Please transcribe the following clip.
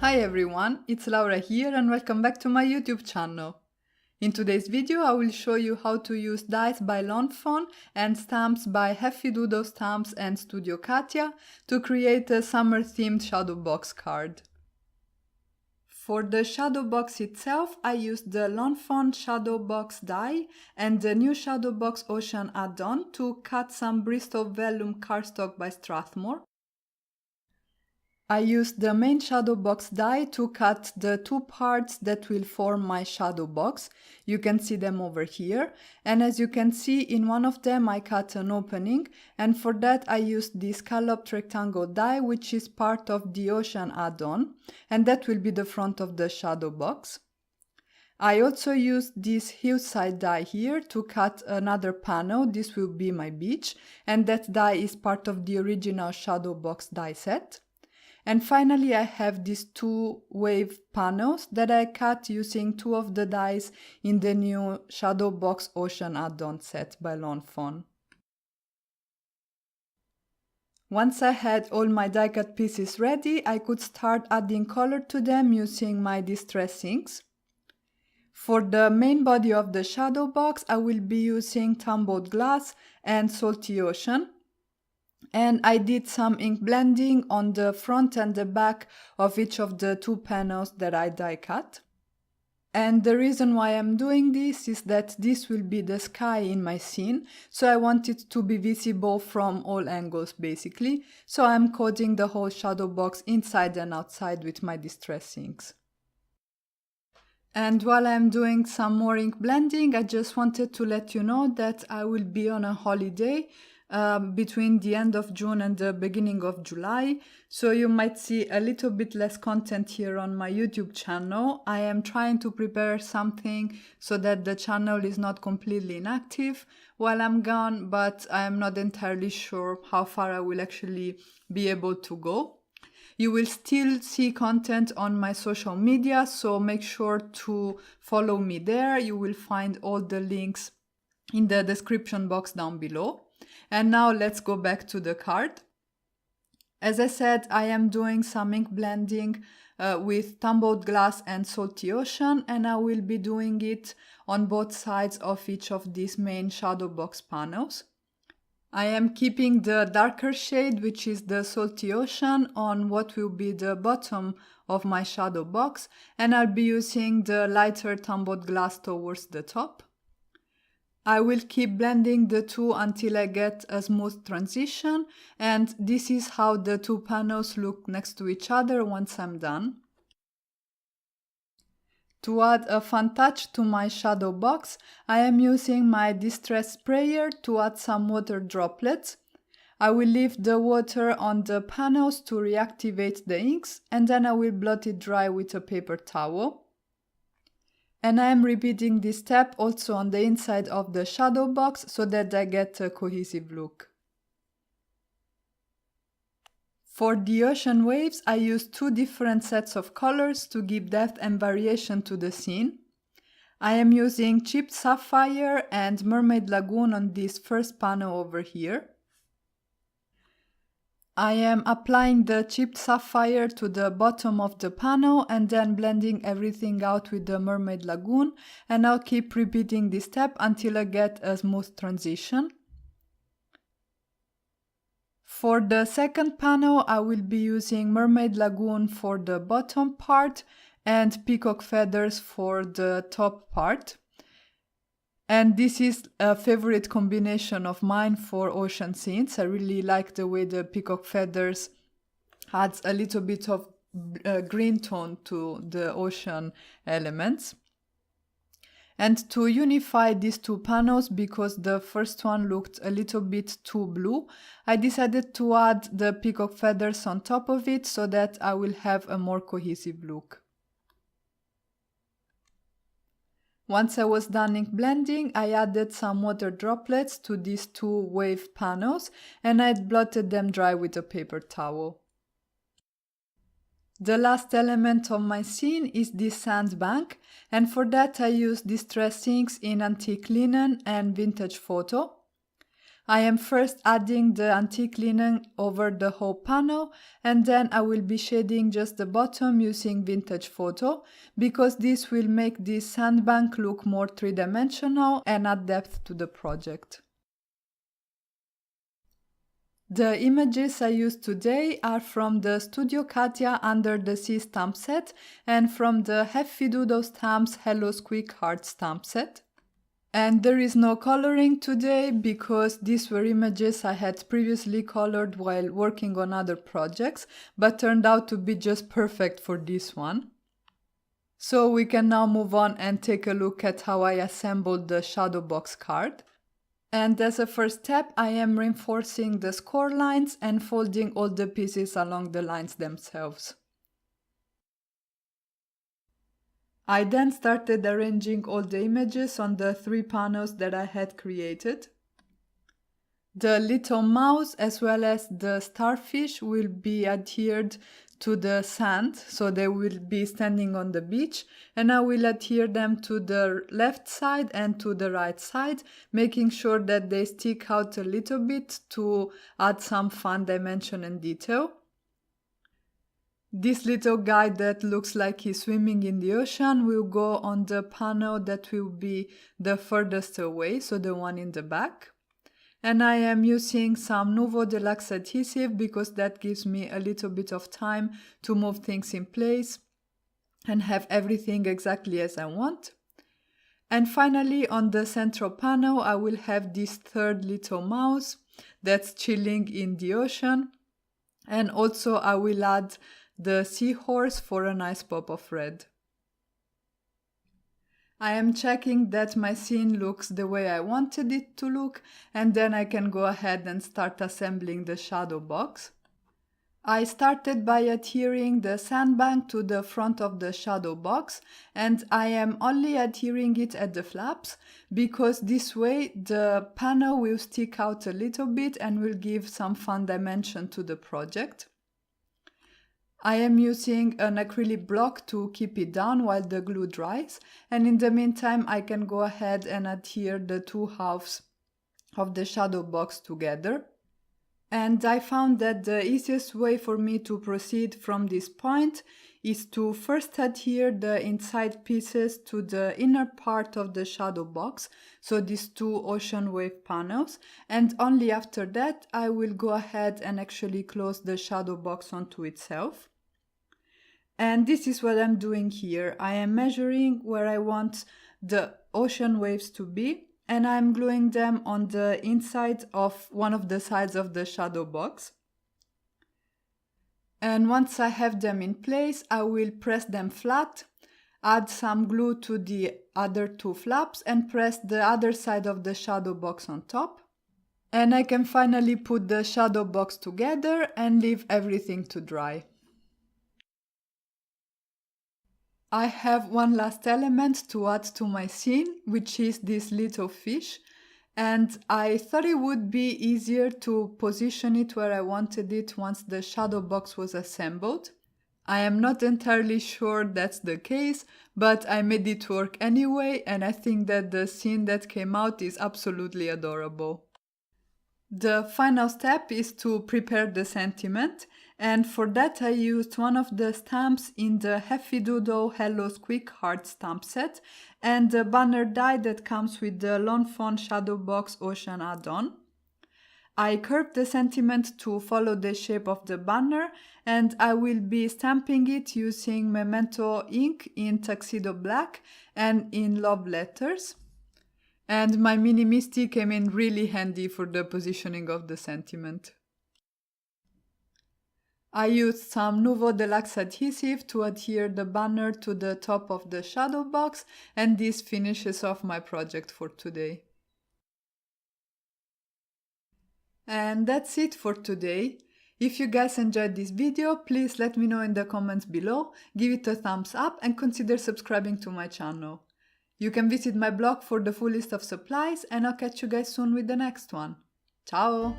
Hi everyone, it's Laura here and welcome back to my YouTube channel. In today's video I will show you how to use dies by Lawn Fawn and stamps by Heffy Doodle Stamps and Studio Katia to create a summer themed shadow box card. For the shadow box itself, I used the Lawn Fawn Shadow Box die and the new Shadow Box Ocean add-on to cut some Bristol Vellum cardstock by Strathmore. I used the main shadow box die to cut the two parts that will form my shadow box. You can see them over here. And as you can see, in one of them I cut an opening, and for that I used this scalloped rectangle die, which is part of the Ocean add-on, and that will be the front of the shadow box. I also used this hillside die here to cut another panel. This will be my beach, and that die is part of the original shadow box die set. And finally I have these two wave panels that I cut using two of the dies in the new Shadow Box Ocean add-on set by Lawn Fawn. Once I had all my die cut pieces ready, I could start adding color to them using my distress inks. For the main body of the shadow box, I will be using Tumbled Glass and Salty Ocean. And I did some ink blending on the front and the back of each of the two panels that I die cut. And the reason why I'm doing this is that this will be the sky in my scene, so I want it to be visible from all angles basically, so I'm coating the whole shadow box inside and outside with my distress inks. And while I'm doing some more ink blending, I just wanted to let you know that I will be on a holiday between the end of June and the beginning of July, so you might see a little bit less content here on my YouTube channel. I am trying to prepare something so that the channel is not completely inactive while I'm gone, but I am not entirely sure how far I will actually be able to go. You will still see content on my social media, so make sure to follow me there. You will find all the links in the description box down below. And now let's go back to the card. As I said, I am doing some ink blending with Tumbled Glass and Salty Ocean, and I will be doing it on both sides of each of these main shadow box panels. I am keeping the darker shade, which is the Salty Ocean, on what will be the bottom of my shadow box, and I'll be using the lighter Tumbled Glass towards the top. I will keep blending the two until I get a smooth transition, and this is how the two panels look next to each other once I'm done. To add a fun touch to my shadow box, I am using my distress sprayer to add some water droplets. I will leave the water on the panels to reactivate the inks, and then I will blot it dry with a paper towel. And I am repeating this step also on the inside of the shadow box so that I get a cohesive look. For the ocean waves, I used two different sets of colors to give depth and variation to the scene. I am using Chipped Sapphire and Mermaid Lagoon on this first panel over here. I am applying the Chipped Sapphire to the bottom of the panel and then blending everything out with the Mermaid Lagoon, and I'll keep repeating this step until I get a smooth transition. For the second panel, I will be using Mermaid Lagoon for the bottom part and Peacock Feathers for the top part. And this is a favorite combination of mine for ocean scenes. I really like the way the peacock feathers adds a little bit of green tone to the ocean elements. And to unify these two panels, because the first one looked a little bit too blue, I decided to add the peacock feathers on top of it so that I will have a more cohesive look. Once I was done ink blending, I added some water droplets to these two wave panels, and I blotted them dry with a paper towel. The last element of my scene is this sandbank, and for that I used distress inks in Antique Linen and Vintage Photo. I am first adding the antique linen over the whole panel, and then I will be shading just the bottom using Vintage Photo, because this will make this sandbank look more three-dimensional and add depth to the project. The images I used today are from the Studio Katia Under the Sea stamp set and from the Heffy Doodle Stamps Hedlas Quick Heart stamp set. And there is no coloring today because these were images I had previously colored while working on other projects, but turned out to be just perfect for this one. So we can now move on and take a look at how I assembled the shadow box card. And as a first step, I am reinforcing the score lines and folding all the pieces along the lines themselves. I then started arranging all the images on the 3 panels that I had created. The little mouse as well as the starfish will be adhered to the sand, so they will be standing on the beach, and I will adhere them to the left side and to the right side, making sure that they stick out a little bit to add some fun dimension and detail. This little guy that looks like he's swimming in the ocean will go on the panel that will be the furthest away, so the one in the back. And I am using some Nouveau Deluxe adhesive because that gives me a little bit of time to move things in place and have everything exactly as I want. And finally, on the central panel, I will have this third little mouse that's chilling in the ocean. And also I will add the seahorse for a nice pop of red. I am checking that my scene looks the way I wanted it to look, and then I can go ahead and start assembling the shadow box. I started by adhering the sandbank to the front of the shadow box, and I am only adhering it at the flaps because this way the panel will stick out a little bit and will give some fun dimension to the project. I am using an acrylic block to keep it down while the glue dries, and in the meantime I can go ahead and adhere the 2 halves of the shadow box together. And I found that the easiest way for me to proceed from this point is to first adhere the inside pieces to the inner part of the shadow box, so these 2 ocean wave panels, and only after that I will go ahead and actually close the shadow box onto itself. And this is what I'm doing here. I am measuring where I want the ocean waves to be, and I'm gluing them on the inside of one of the sides of the shadow box. And once I have them in place, I will press them flat, add some glue to the other 2 flaps, and press the other side of the shadow box on top. And I can finally put the shadow box together and leave everything to dry. I have one last element to add to my scene, which is this little fish, and I thought it would be easier to position it where I wanted it once the shadow box was assembled. I am not entirely sure that's the case, but I made it work anyway, and I think that the scene that came out is absolutely adorable. The final step is to prepare the sentiment, and for that I used one of the stamps in the Heffy Doodle Hedlas Quick Heart stamp set and the banner die that comes with the Lawn Fawn Shadow Box Ocean add-on. I curved the sentiment to follow the shape of the banner, and I will be stamping it using Memento ink in Tuxedo Black and in love letters. And my mini Misty came in really handy for the positioning of the sentiment. I used some Nouveau Deluxe adhesive to adhere the banner to the top of the shadow box, and this finishes off my project for today. And that's it for today. If you guys enjoyed this video, please let me know in the comments below, give it a thumbs up and consider subscribing to my channel. You can visit my blog for the full list of supplies, and I'll catch you guys soon with the next one. Ciao!